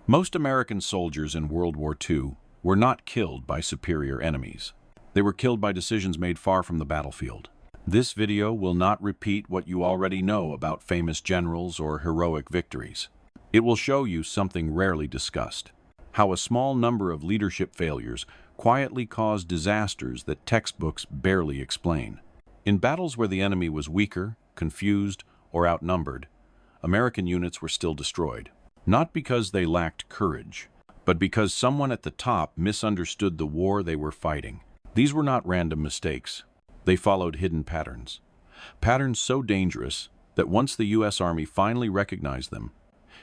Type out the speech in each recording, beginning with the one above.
Most American soldiers in World War II were not killed by superior enemies. They were killed by decisions made far from the battlefield. This video will not repeat what you already know about famous generals or heroic victories. It will show you something rarely discussed: how a small number of leadership failures quietly caused disasters that textbooks barely explain. In battles where the enemy was weaker, confused, or outnumbered, American units were still destroyed. Not because they lacked courage, but because someone at the top misunderstood the war they were fighting. These were not random mistakes. They followed hidden patterns. Patterns so dangerous that once the U.S. Army finally recognized them,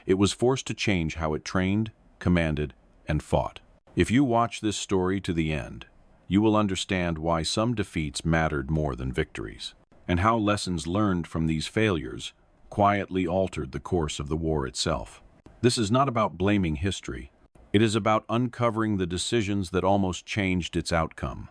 it was forced to change how it trained, commanded, and fought. If you watch this story to the end, you will understand why some defeats mattered more than victories, and how lessons learned from these failures quietly altered the course of the war itself. This is not about blaming history. It is about uncovering the decisions that almost changed its outcome.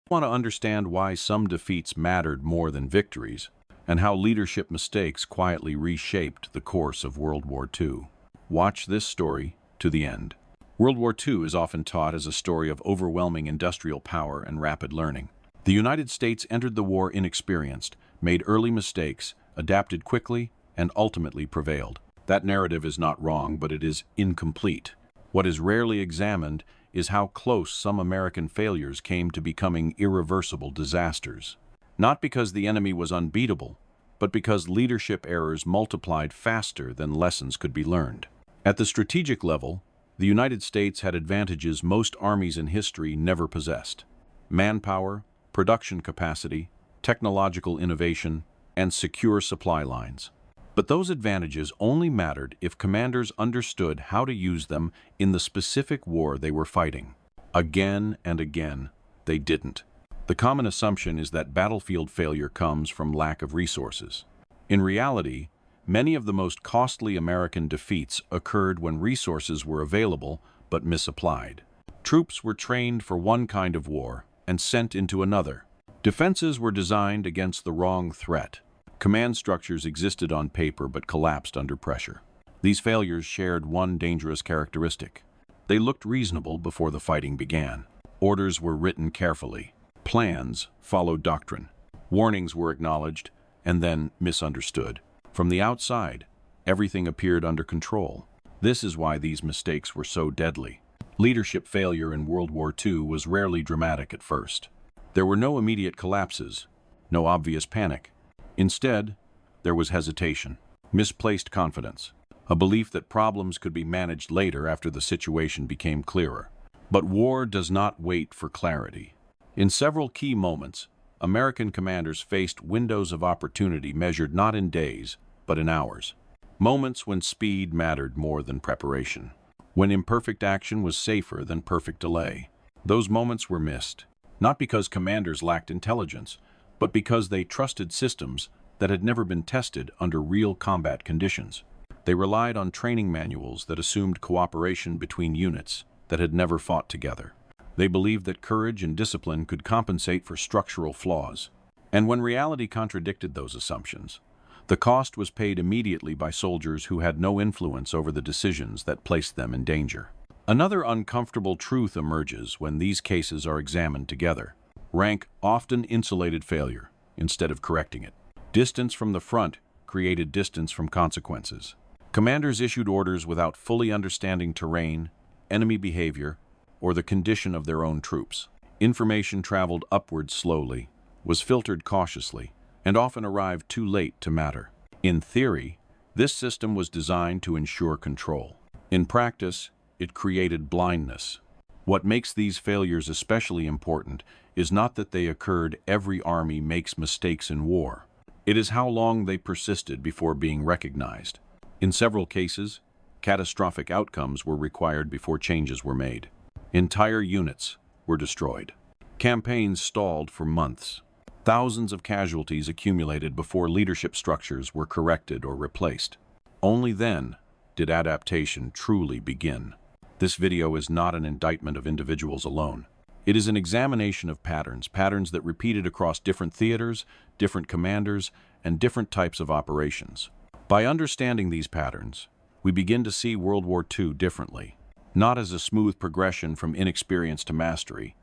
You want to understand why some defeats mattered more than victories, and how leadership mistakes quietly reshaped the course of World War II. Watch this story to the end. World War II is often taught as a story of overwhelming industrial power and rapid learning. The United States entered the war inexperienced, made early mistakes, adapted quickly, and ultimately prevailed. That narrative is not wrong, but it is incomplete. What is rarely examined is how close some American failures came to becoming irreversible disasters. Not because the enemy was unbeatable, but because leadership errors multiplied faster than lessons could be learned. At the strategic level, the United States had advantages most armies in history never possessed: manpower, production capacity, technological innovation, and secure supply lines. But those advantages only mattered if commanders understood how to use them in the specific war they were fighting. Again and again, they didn't. The common assumption is that battlefield failure comes from lack of resources. In reality, many of the most costly American defeats occurred when resources were available but misapplied. Troops were trained for one kind of war and sent into another. Defenses were designed against the wrong threat. Command structures existed on paper but collapsed under pressure. These failures shared one dangerous characteristic: they looked reasonable before the fighting began. Orders were written carefully. Plans followed doctrine. Warnings were acknowledged and then misunderstood. From the outside, everything appeared under control. This is why these mistakes were so deadly. Leadership failure in World War II was rarely dramatic at first. There were no immediate collapses, no obvious panic. Instead, there was hesitation, misplaced confidence, a belief that problems could be managed later after the situation became clearer. But war does not wait for clarity. In several key moments, American commanders faced windows of opportunity measured not in days, but in hours. Moments when speed mattered more than preparation, when imperfect action was safer than perfect delay. Those moments were missed, not because commanders lacked intelligence, but because they trusted systems that had never been tested under real combat conditions. They relied on training manuals that assumed cooperation between units that had never fought together. They believed that courage and discipline could compensate for structural flaws. And when reality contradicted those assumptions, the cost was paid immediately by soldiers who had no influence over the decisions that placed them in danger. Another uncomfortable truth emerges when these cases are examined together. Rank often insulated failure instead of correcting it. Distance from the front created distance from consequences. Commanders issued orders without fully understanding terrain, enemy behavior, or the condition of their own troops. Information traveled upward slowly, was filtered cautiously, and often arrived too late to matter. In theory, this system was designed to ensure control. In practice, it created blindness. What makes these failures especially important is not that they occurred. Every army makes mistakes in war. It is how long they persisted before being recognized. In several cases, catastrophic outcomes were required before changes were made. Entire units were destroyed. Campaigns stalled for months. Thousands of casualties accumulated before leadership structures were corrected or replaced. Only then did adaptation truly begin. This video is not an indictment of individuals alone. It is an examination of patterns that repeated across different theaters, different commanders, and different types of operations. By understanding these patterns, we begin to see World War II differently, not as a smooth progression from inexperience to mastery,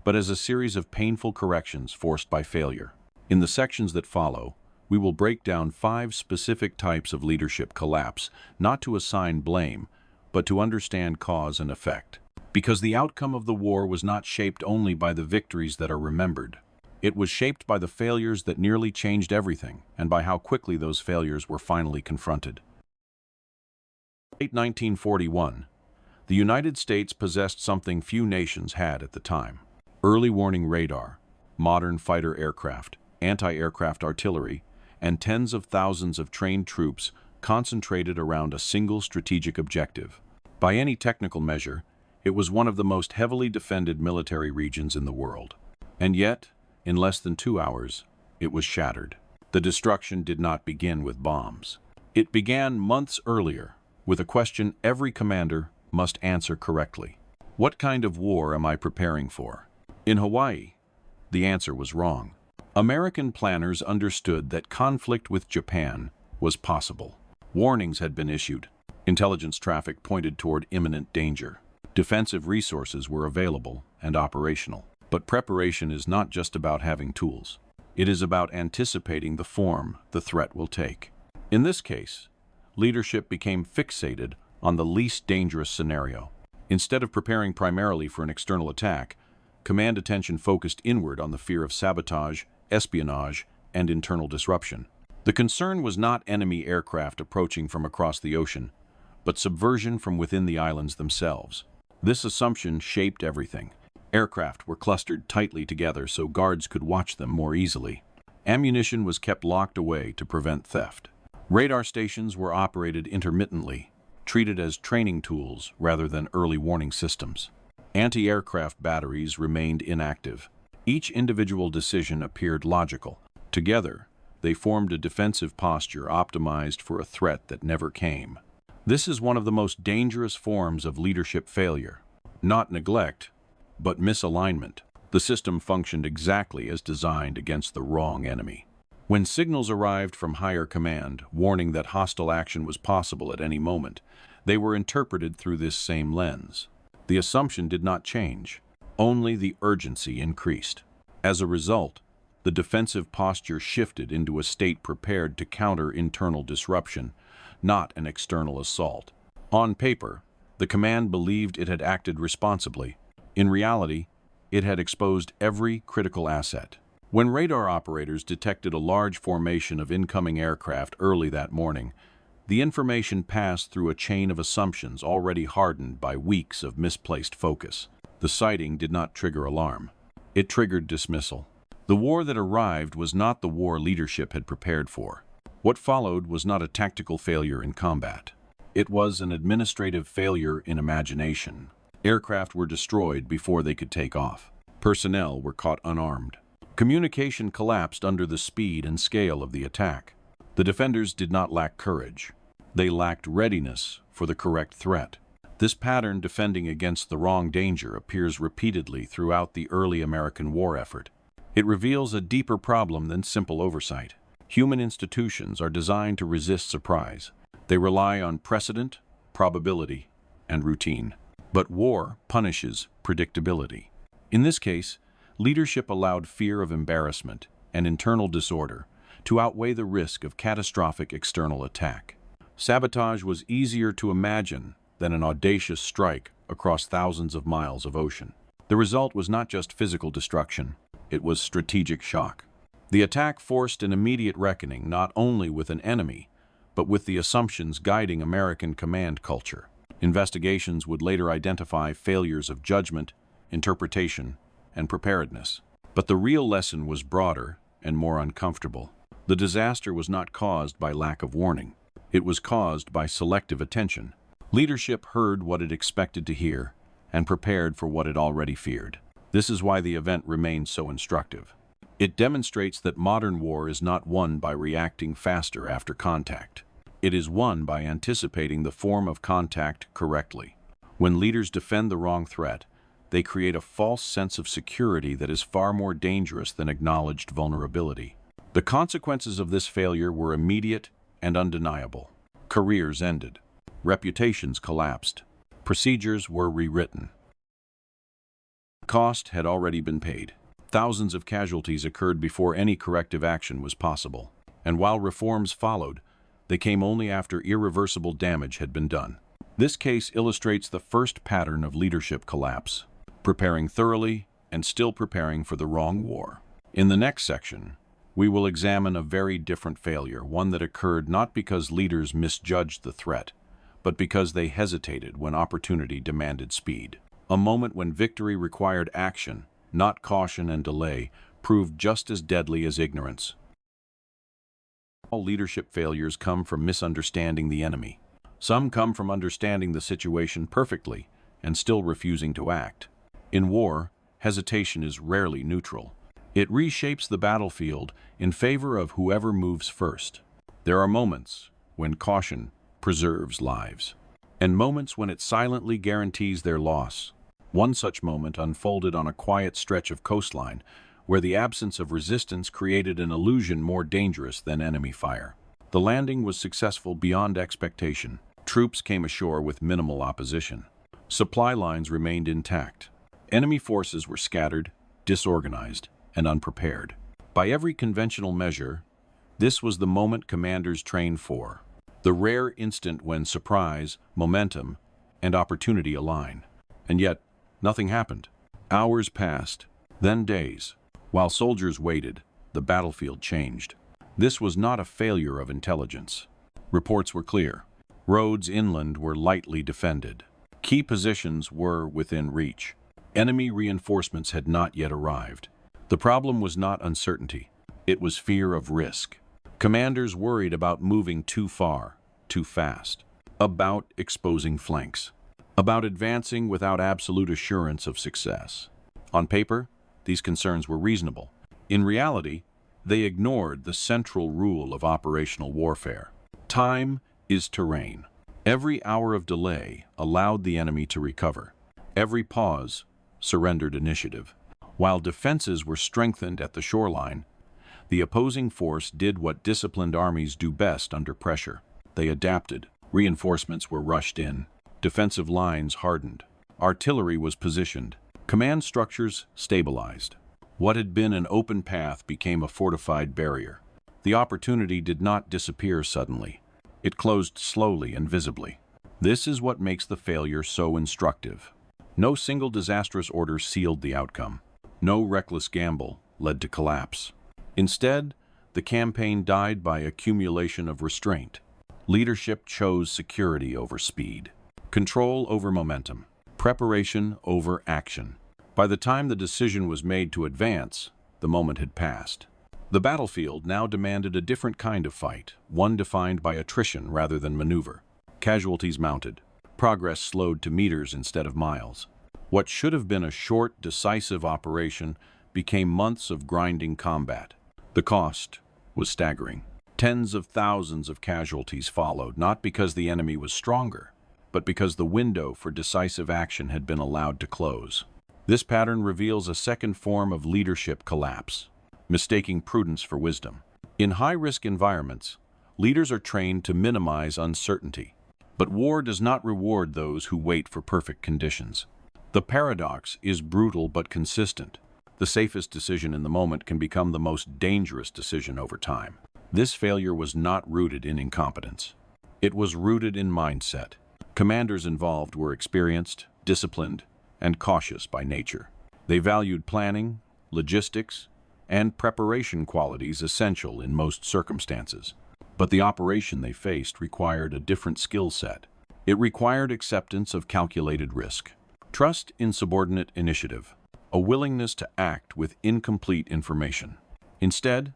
but as a series of painful corrections forced by failure. In the sections that follow, we will break down 5 specific types of leadership collapse, not to assign blame, but to understand cause and effect. Because the outcome of the war was not shaped only by the victories that are remembered. It was shaped by the failures that nearly changed everything, and by how quickly those failures were finally confronted. Late 1941, the United States possessed something few nations had at the time: early warning radar, modern fighter aircraft, anti-aircraft artillery, and tens of thousands of trained troops concentrated around a single strategic objective. By any technical measure, it was one of the most heavily defended military regions in the world. And yet, in less than 2 hours, it was shattered. The destruction did not begin with bombs. It began months earlier, with a question every commander must answer correctly. What kind of war am I preparing for? In Hawaii, the answer was wrong. American planners understood that conflict with Japan was possible. Warnings had been issued. Intelligence traffic pointed toward imminent danger. Defensive resources were available and operational. But preparation is not just about having tools. It is about anticipating the form the threat will take. In this case, leadership became fixated on the least dangerous scenario. Instead of preparing primarily for an external attack, command attention focused inward on the fear of sabotage, espionage, and internal disruption. The concern was not enemy aircraft approaching from across the ocean, but subversion from within the islands themselves. This assumption shaped everything. Aircraft were clustered tightly together so guards could watch them more easily. Ammunition was kept locked away to prevent theft. Radar stations were operated intermittently, treated as training tools rather than early warning systems. Anti-aircraft batteries remained inactive. Each individual decision appeared logical. Together, they formed a defensive posture optimized for a threat that never came. This is one of the most dangerous forms of leadership failure. Not neglect, but misalignment. The system functioned exactly as designed against the wrong enemy. When signals arrived from higher command, warning that hostile action was possible at any moment, they were interpreted through this same lens. The assumption did not change. Only the urgency increased. As a result, the defensive posture shifted into a state prepared to counter internal disruption, not an external assault. On paper, the command believed it had acted responsibly. In reality, it had exposed every critical asset. When radar operators detected a large formation of incoming aircraft early that morning, the information passed through a chain of assumptions already hardened by weeks of misplaced focus. The sighting did not trigger alarm. It triggered dismissal. The war that arrived was not the war leadership had prepared for. What followed was not a tactical failure in combat. It was an administrative failure in imagination. Aircraft were destroyed before they could take off. Personnel were caught unarmed. Communication collapsed under the speed and scale of the attack. The defenders did not lack courage. They lacked readiness for the correct threat. This pattern, defending against the wrong danger, appears repeatedly throughout the early American war effort. It reveals a deeper problem than simple oversight. Human institutions are designed to resist surprise. They rely on precedent, probability, and routine. But war punishes predictability. In this case, leadership allowed fear of embarrassment and internal disorder to outweigh the risk of catastrophic external attack. Sabotage was easier to imagine than an audacious strike across thousands of miles of ocean. The result was not just physical destruction, it was strategic shock. The attack forced an immediate reckoning not only with an enemy, but with the assumptions guiding American command culture. Investigations would later identify failures of judgment, interpretation, and preparedness. But the real lesson was broader and more uncomfortable. The disaster was not caused by lack of warning. It was caused by selective attention. Leadership heard what it expected to hear and prepared for what it already feared. This is why the event remains so instructive. It demonstrates that modern war is not won by reacting faster after contact. It is won by anticipating the form of contact correctly. When leaders defend the wrong threat, they create a false sense of security that is far more dangerous than acknowledged vulnerability. The consequences of this failure were immediate and undeniable. Careers ended. Reputations collapsed. Procedures were rewritten. Cost had already been paid. Thousands of casualties occurred before any corrective action was possible. And while reforms followed, they came only after irreversible damage had been done. This case illustrates the first pattern of leadership collapse, preparing thoroughly and still preparing for the wrong war. In the next section, we will examine a very different failure, one that occurred not because leaders misjudged the threat, but because they hesitated when opportunity demanded speed. A moment when victory required action, not caution and delay, proved just as deadly as ignorance. All leadership failures come from misunderstanding the enemy. Some come from understanding the situation perfectly and still refusing to act. In war, hesitation is rarely neutral. It reshapes the battlefield in favor of whoever moves first. There are moments when caution preserves lives, and moments when it silently guarantees their loss. One such moment unfolded on a quiet stretch of coastline, where the absence of resistance created an illusion more dangerous than enemy fire. The landing was successful beyond expectation. Troops came ashore with minimal opposition. Supply lines remained intact. Enemy forces were scattered, disorganized, and unprepared. By every conventional measure, this was the moment commanders trained for, the rare instant when surprise, momentum, and opportunity align. And yet, nothing happened. Hours passed, then days. While soldiers waited, the battlefield changed. This was not a failure of intelligence. Reports were clear. Roads inland were lightly defended. Key positions were within reach. Enemy reinforcements had not yet arrived. The problem was not uncertainty. It was fear of risk. Commanders worried about moving too far, too fast, about exposing flanks, about advancing without absolute assurance of success. On paper, these concerns were reasonable. In reality, they ignored the central rule of operational warfare. Time is terrain. Every hour of delay allowed the enemy to recover. Every pause surrendered initiative. While defenses were strengthened at the shoreline, the opposing force did what disciplined armies do best under pressure. They adapted. Reinforcements were rushed in. Defensive lines hardened. Artillery was positioned. Command structures stabilized. What had been an open path became a fortified barrier. The opportunity did not disappear suddenly. It closed slowly and visibly. This is what makes the failure so instructive. No single disastrous order sealed the outcome. No reckless gamble led to collapse. Instead, the campaign died by accumulation of restraint. Leadership chose security over speed, control over momentum, preparation over action. By the time the decision was made to advance, the moment had passed. The battlefield now demanded a different kind of fight, one defined by attrition rather than maneuver. Casualties mounted. Progress slowed to meters instead of miles. What should have been a short, decisive operation became months of grinding combat. The cost was staggering. Tens of thousands of casualties followed, not because the enemy was stronger, but because the window for decisive action had been allowed to close. This pattern reveals a second form of leadership collapse, mistaking prudence for wisdom. In high-risk environments, leaders are trained to minimize uncertainty, but war does not reward those who wait for perfect conditions. The paradox is brutal but consistent. The safest decision in the moment can become the most dangerous decision over time. This failure was not rooted in incompetence. It was rooted in mindset. Commanders involved were experienced, disciplined, and cautious by nature. They valued planning, logistics, and preparation qualities essential in most circumstances. But the operation they faced required a different skill set. It required acceptance of calculated risk, trust in subordinate initiative, a willingness to act with incomplete information. Instead,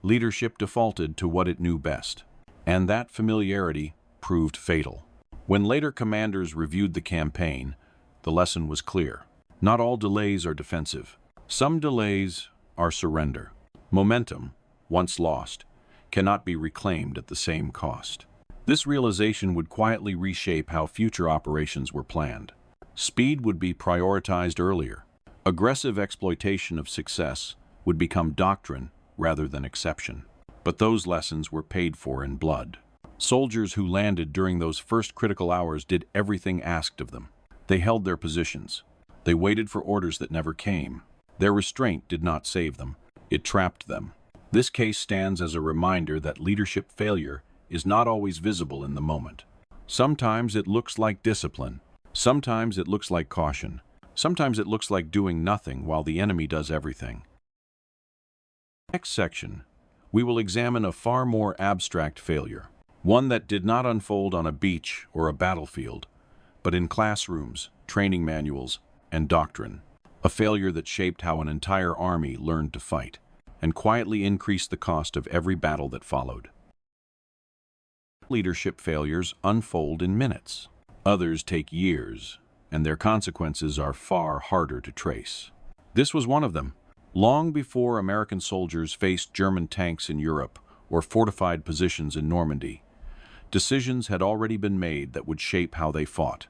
leadership defaulted to what it knew best, and that familiarity proved fatal. When later commanders reviewed the campaign, the lesson was clear. Not all delays are defensive. Some delays are surrender. Momentum, once lost, cannot be reclaimed at the same cost. This realization would quietly reshape how future operations were planned. Speed would be prioritized earlier. Aggressive exploitation of success would become doctrine rather than exception. But those lessons were paid for in blood. Soldiers who landed during those first critical hours did everything asked of them. They held their positions. They waited for orders that never came. Their restraint did not save them. It trapped them. This case stands as a reminder that leadership failure is not always visible in the moment. Sometimes it looks like discipline. Sometimes it looks like caution. Sometimes it looks like doing nothing while the enemy does everything. Next section, we will examine a far more abstract failure, one that did not unfold on a beach or a battlefield, but in classrooms, training manuals, and doctrine. A failure that shaped how an entire army learned to fight, and quietly increased the cost of every battle that followed. Leadership failures unfold in minutes. Others take years, and their consequences are far harder to trace. This was one of them. Long before American soldiers faced German tanks in Europe or fortified positions in Normandy, decisions had already been made that would shape how they fought,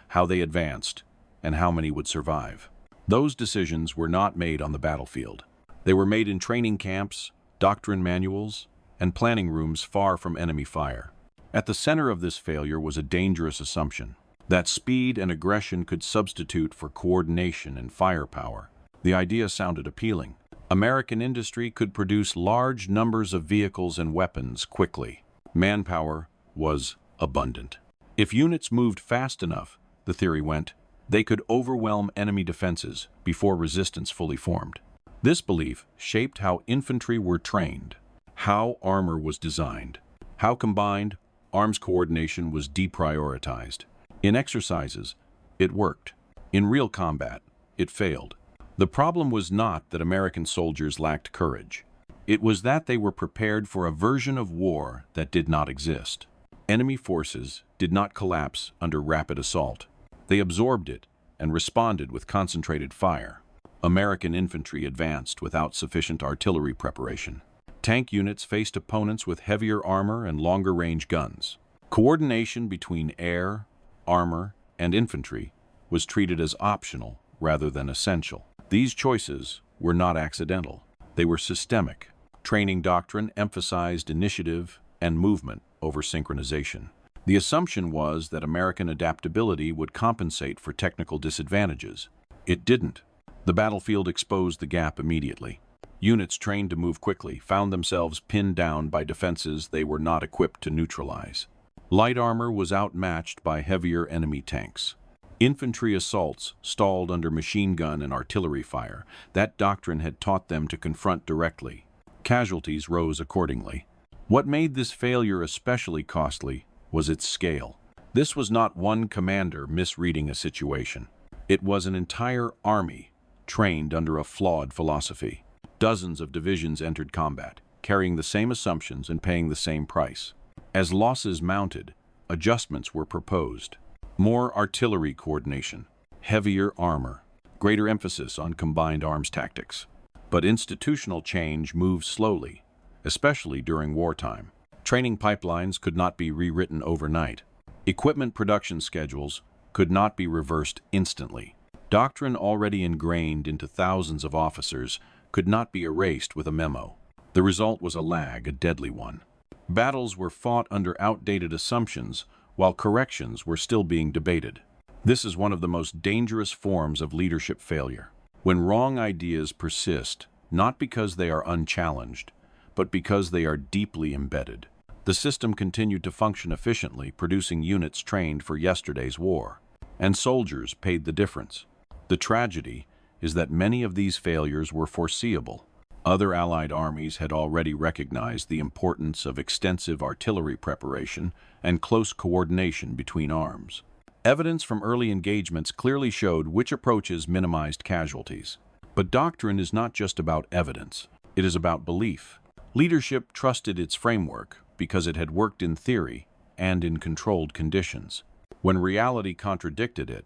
how they advanced, and how many would survive. Those decisions were not made on the battlefield. They were made in training camps, doctrine manuals, and planning rooms far from enemy fire. At the center of this failure was a dangerous assumption that speed and aggression could substitute for coordination and firepower. The idea sounded appealing. American industry could produce large numbers of vehicles and weapons quickly. Manpower was abundant. If units moved fast enough, the theory went, they could overwhelm enemy defenses before resistance fully formed. This belief shaped how infantry were trained, how armor was designed, how combined arms coordination was deprioritized. In exercises, it worked. In real combat, it failed. The problem was not that American soldiers lacked courage. It was that they were prepared for a version of war that did not exist. Enemy forces did not collapse under rapid assault. They absorbed it and responded with concentrated fire. American infantry advanced without sufficient artillery preparation. Tank units faced opponents with heavier armor and longer-range guns. Coordination between air, armor, and infantry was treated as optional rather than essential. These choices were not accidental. They were systemic. Training doctrine emphasized initiative and movement over synchronization. The assumption was that American adaptability would compensate for technical disadvantages. It didn't. The battlefield exposed the gap immediately. Units trained to move quickly found themselves pinned down by defenses they were not equipped to neutralize. Light armor was outmatched by heavier enemy tanks. Infantry assaults stalled under machine gun and artillery fire. That doctrine had taught them to confront directly. Casualties rose accordingly. What made this failure especially costly was its scale. This was not one commander misreading a situation. It was an entire army trained under a flawed philosophy. Dozens of divisions entered combat, carrying the same assumptions and paying the same price. As losses mounted, adjustments were proposed. More artillery coordination, heavier armor, greater emphasis on combined arms tactics. But institutional change moved slowly, especially during wartime. Training pipelines could not be rewritten overnight. Equipment production schedules could not be reversed instantly. Doctrine already ingrained into thousands of officers could not be erased with a memo. The result was a lag, a deadly one. Battles were fought under outdated assumptions while corrections were still being debated. This is one of the most dangerous forms of leadership failure. When wrong ideas persist, not because they are unchallenged, but because they are deeply embedded. The system continued to function efficiently, producing units trained for yesterday's war. And soldiers paid the difference. The tragedy is that many of these failures were foreseeable. Other Allied armies had already recognized the importance of extensive artillery preparation and close coordination between arms. Evidence from early engagements clearly showed which approaches minimized casualties. But doctrine is not just about evidence. It is about belief. Leadership trusted its framework because it had worked in theory and in controlled conditions. When reality contradicted it,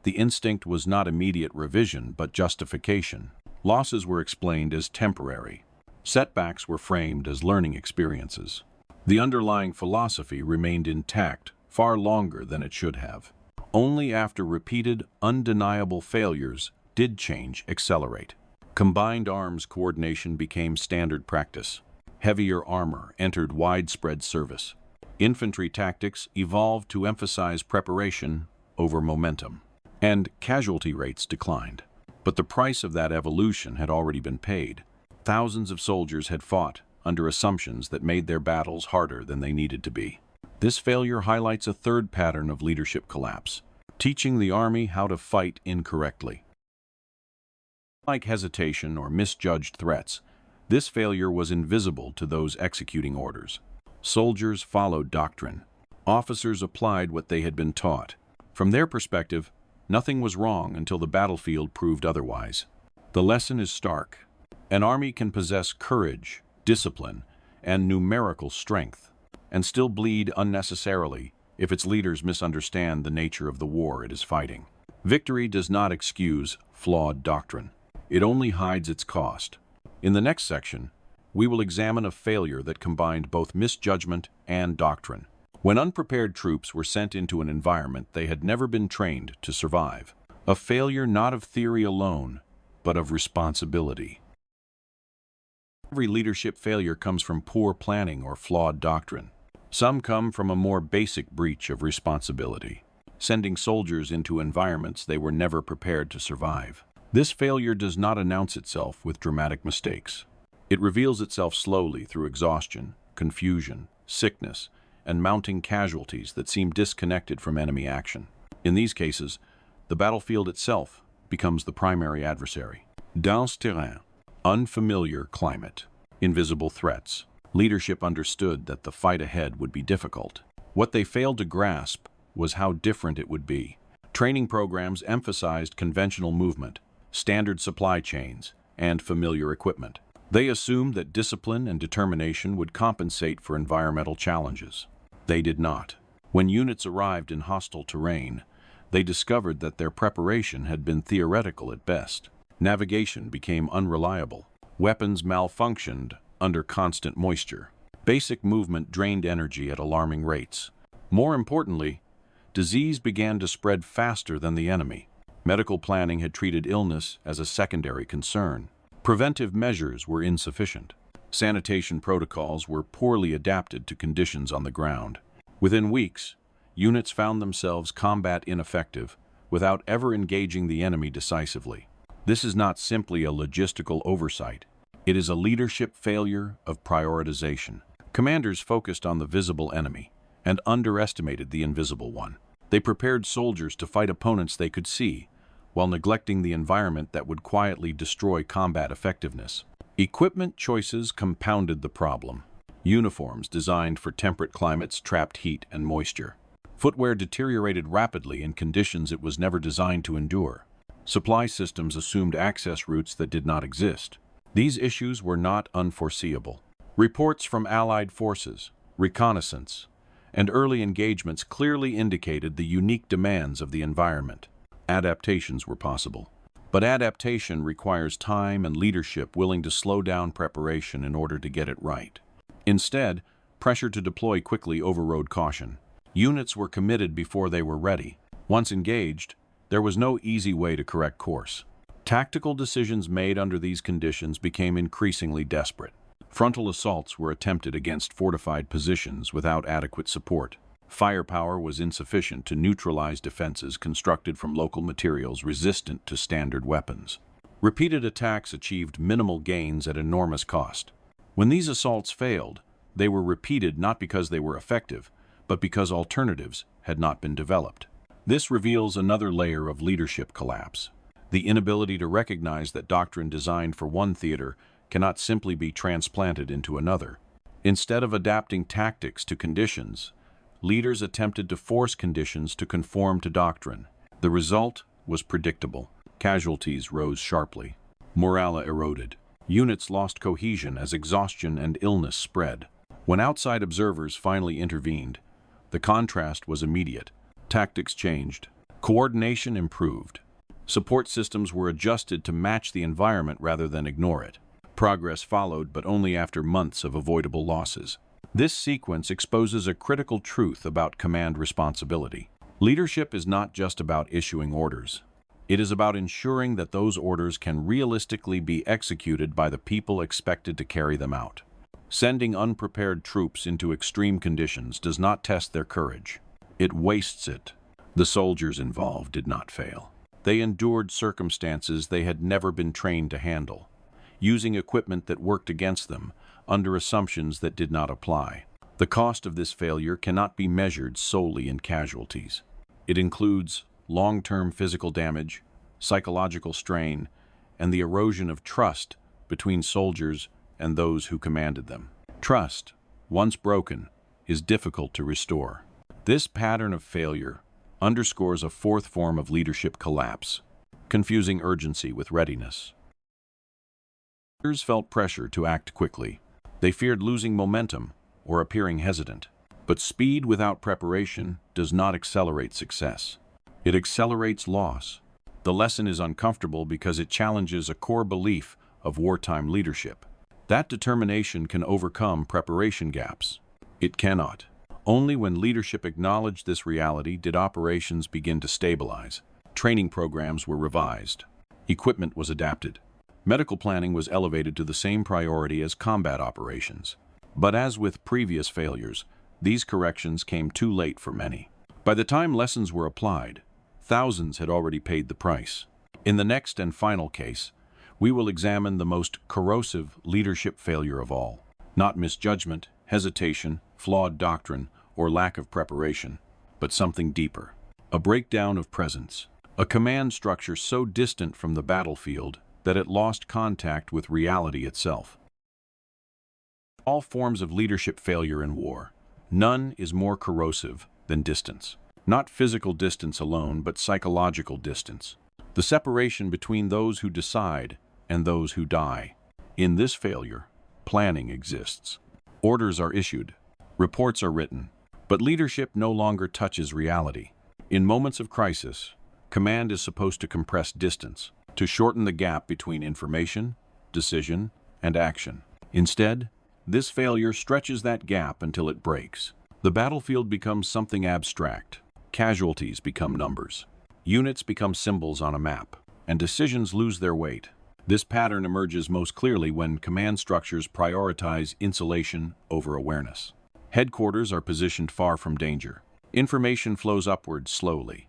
the instinct was not immediate revision but justification. Losses were explained as temporary. Setbacks were framed as learning experiences. The underlying philosophy remained intact far longer than it should have. Only after repeated, undeniable failures did change accelerate. Combined arms coordination became standard practice. Heavier armor entered widespread service. Infantry tactics evolved to emphasize preparation over momentum, and casualty rates declined. But the price of that evolution had already been paid. Thousands of soldiers had fought under assumptions that made their battles harder than they needed to be. This failure highlights a third pattern of leadership collapse, teaching the army how to fight incorrectly. Like hesitation or misjudged threats, this failure was invisible to those executing orders. Soldiers followed doctrine. Officers applied what they had been taught. From their perspective, nothing was wrong until the battlefield proved otherwise. The lesson is stark. An army can possess courage, discipline, and numerical strength, and still bleed unnecessarily if its leaders misunderstand the nature of the war it is fighting. Victory does not excuse flawed doctrine. It only hides its cost. In the next section, we will examine a failure that combined both misjudgment and doctrine. When unprepared troops were sent into an environment they had never been trained to survive. A failure not of theory alone, but of responsibility. Every leadership failure comes from poor planning or flawed doctrine. Some come from a more basic breach of responsibility, sending soldiers into environments they were never prepared to survive. This failure does not announce itself with dramatic mistakes. It reveals itself slowly through exhaustion, confusion, sickness, and mounting casualties that seem disconnected from enemy action. In these cases, the battlefield itself becomes the primary adversary. Dans terrain, unfamiliar climate, invisible threats. Leadership understood that the fight ahead would be difficult. What they failed to grasp was how different it would be. Training programs emphasized conventional movement, standard supply chains, and familiar equipment. They assumed that discipline and determination would compensate for environmental challenges. They did not. When units arrived in hostile terrain, they discovered that their preparation had been theoretical at best. Navigation became unreliable. Weapons malfunctioned under constant moisture. Basic movement drained energy at alarming rates. More importantly, disease began to spread faster than the enemy. Medical planning had treated illness as a secondary concern. Preventive measures were insufficient. Sanitation protocols were poorly adapted to conditions on the ground. Within weeks, units found themselves combat ineffective without ever engaging the enemy decisively. This is not simply a logistical oversight. It is a leadership failure of prioritization. Commanders focused on the visible enemy and underestimated the invisible one. They prepared soldiers to fight opponents they could see, while neglecting the environment that would quietly destroy combat effectiveness. Equipment choices compounded the problem. Uniforms designed for temperate climates trapped heat and moisture. Footwear deteriorated rapidly in conditions it was never designed to endure. Supply systems assumed access routes that did not exist. These issues were not unforeseeable. Reports from Allied forces, reconnaissance, and early engagements clearly indicated the unique demands of the environment. Adaptations were possible. But adaptation requires time and leadership willing to slow down preparation in order to get it right. Instead, pressure to deploy quickly overrode caution. Units were committed before they were ready. Once engaged, there was no easy way to correct course. Tactical decisions made under these conditions became increasingly desperate. Frontal assaults were attempted against fortified positions without adequate support. Firepower was insufficient to neutralize defenses constructed from local materials resistant to standard weapons. Repeated attacks achieved minimal gains at enormous cost. When these assaults failed, they were repeated not because they were effective, but because alternatives had not been developed. This reveals another layer of leadership collapse. The inability to recognize that doctrine designed for one theater cannot simply be transplanted into another. Instead of adapting tactics to conditions, leaders attempted to force conditions to conform to doctrine. The result was predictable. Casualties rose sharply. Morale eroded. Units lost cohesion as exhaustion and illness spread. When outside observers finally intervened, the contrast was immediate. Tactics changed. Coordination improved. Support systems were adjusted to match the environment rather than ignore it. Progress followed, but only after months of avoidable losses. This sequence exposes a critical truth about command responsibility. Leadership is not just about issuing orders. It is about ensuring that those orders can realistically be executed by the people expected to carry them out. Sending unprepared troops into extreme conditions does not test their courage. It wastes it. The soldiers involved did not fail. They endured circumstances they had never been trained to handle, using equipment that worked against them under assumptions that did not apply. The cost of this failure cannot be measured solely in casualties. It includes long-term physical damage, psychological strain, and the erosion of trust between soldiers and those who commanded them. Trust, once broken, is difficult to restore. This pattern of failure underscores a fourth form of leadership collapse, confusing urgency with readiness. Leaders felt pressure to act quickly. They feared losing momentum or appearing hesitant. But speed without preparation does not accelerate success. It accelerates loss. The lesson is uncomfortable because it challenges a core belief of wartime leadership. That determination can overcome preparation gaps. It cannot. Only when leadership acknowledged this reality did operations begin to stabilize. Training programs were revised. Equipment was adapted. Medical planning was elevated to the same priority as combat operations. But as with previous failures, these corrections came too late for many. By the time lessons were applied, thousands had already paid the price. In the next and final case, we will examine the most corrosive leadership failure of all. Not misjudgment, hesitation, flawed doctrine, or lack of preparation, but something deeper. A breakdown of presence. A command structure so distant from the battlefield that it lost contact with reality itself. All forms of leadership failure in war. None is more corrosive than distance. Not physical distance alone, but psychological distance. The separation between those who decide and those who die. In this failure, planning exists. Orders are issued. Reports are written. But leadership no longer touches reality. In moments of crisis, command is supposed to compress distance, to shorten the gap between information, decision, and action. Instead, this failure stretches that gap until it breaks. The battlefield becomes something abstract. Casualties become numbers. Units become symbols on a map, and decisions lose their weight. This pattern emerges most clearly when command structures prioritize insulation over awareness. Headquarters are positioned far from danger. Information flows upward slowly,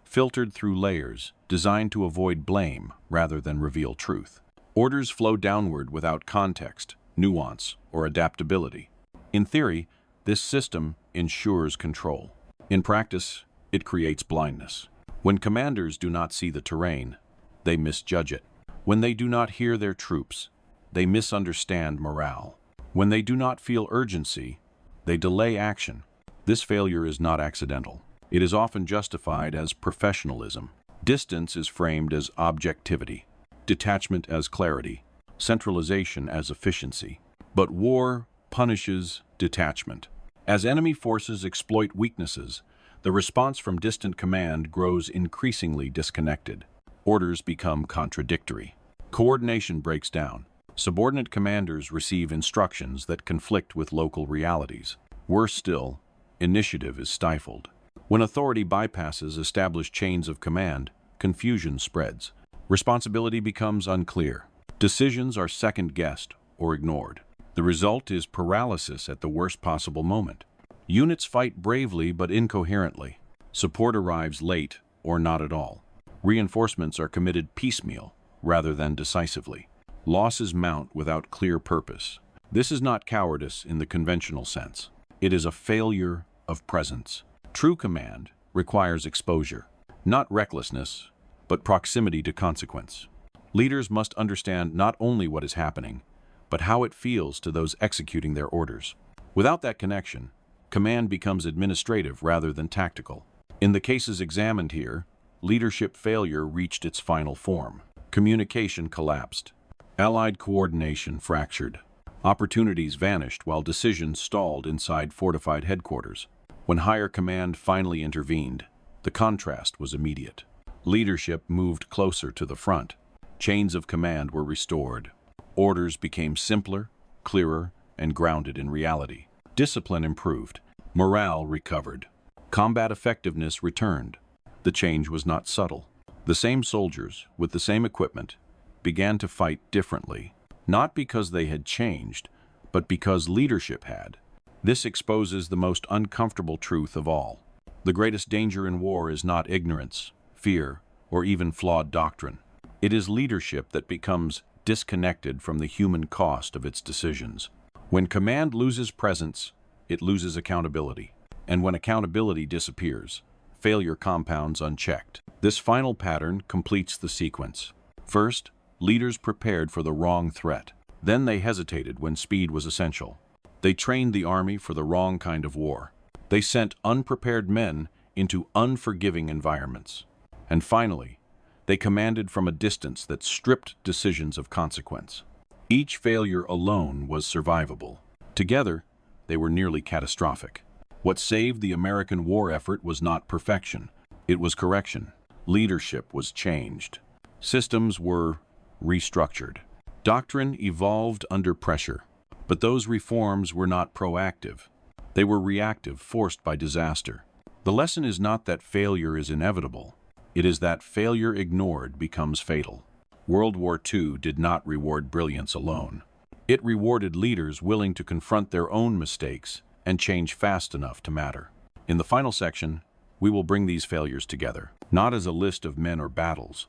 filtered through layers designed to avoid blame rather than reveal truth. Orders flow downward without context, nuance, or adaptability. In theory, this system ensures control. In practice, it creates blindness. When commanders do not see the terrain, they misjudge it. When they do not hear their troops, they misunderstand morale. When they do not feel urgency, they delay action. This failure is not accidental. It is often justified as professionalism. Distance is framed as objectivity, detachment as clarity, centralization as efficiency. But war punishes detachment. As enemy forces exploit weaknesses, the response from distant command grows increasingly disconnected. Orders become contradictory. Coordination breaks down. Subordinate commanders receive instructions that conflict with local realities. Worse still, initiative is stifled. When authority bypasses established chains of command, confusion spreads. Responsibility becomes unclear. Decisions are second-guessed or ignored. The result is paralysis at the worst possible moment. Units fight bravely but incoherently. Support arrives late or not at all. Reinforcements are committed piecemeal rather than decisively. Losses mount without clear purpose. This is not cowardice in the conventional sense. It is a failure of presence. True command requires exposure, not recklessness, but proximity to consequence. Leaders must understand not only what is happening, but how it feels to those executing their orders. Without that connection, command becomes administrative rather than tactical. In the cases examined here, leadership failure reached its final form. Communication collapsed. Allied coordination fractured. Opportunities vanished while decisions stalled inside fortified headquarters. When higher command finally intervened, the contrast was immediate. Leadership moved closer to the front. Chains of command were restored. Orders became simpler, clearer, and grounded in reality. Discipline improved. Morale recovered. Combat effectiveness returned. The change was not subtle. The same soldiers, with the same equipment, began to fight differently, not because they had changed, but because leadership had. This exposes the most uncomfortable truth of all. The greatest danger in war is not ignorance, fear, or even flawed doctrine. It is leadership that becomes disconnected from the human cost of its decisions. When command loses presence, it loses accountability. And when accountability disappears, failure compounds unchecked. This final pattern completes the sequence. First, leaders prepared for the wrong threat. Then they hesitated when speed was essential. They trained the army for the wrong kind of war. They sent unprepared men into unforgiving environments. And finally, they commanded from a distance that stripped decisions of consequence. Each failure alone was survivable. Together, they were nearly catastrophic. What saved the American war effort was not perfection. It was correction. Leadership was changed. Systems were restructured. Doctrine evolved under pressure. But those reforms were not proactive. They were reactive, forced by disaster. The lesson is not that failure is inevitable. It is that failure ignored becomes fatal. World War II did not reward brilliance alone. It rewarded leaders willing to confront their own mistakes and change fast enough to matter. In the final section, we will bring these failures together, not as a list of men or battles,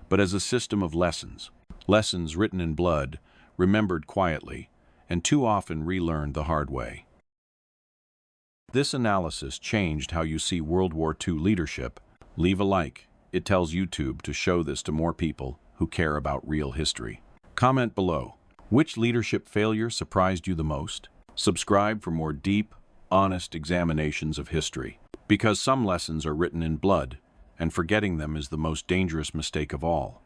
but as a system of lessons. Lessons written in blood, remembered quietly, and too often relearned the hard way. This analysis changed how you see World War II leadership. Leave a like. It tells YouTube to show this to more people who care about real history. Comment below. Which leadership failure surprised you the most? Subscribe for more deep, honest examinations of history. Because some lessons are written in blood, and forgetting them is the most dangerous mistake of all.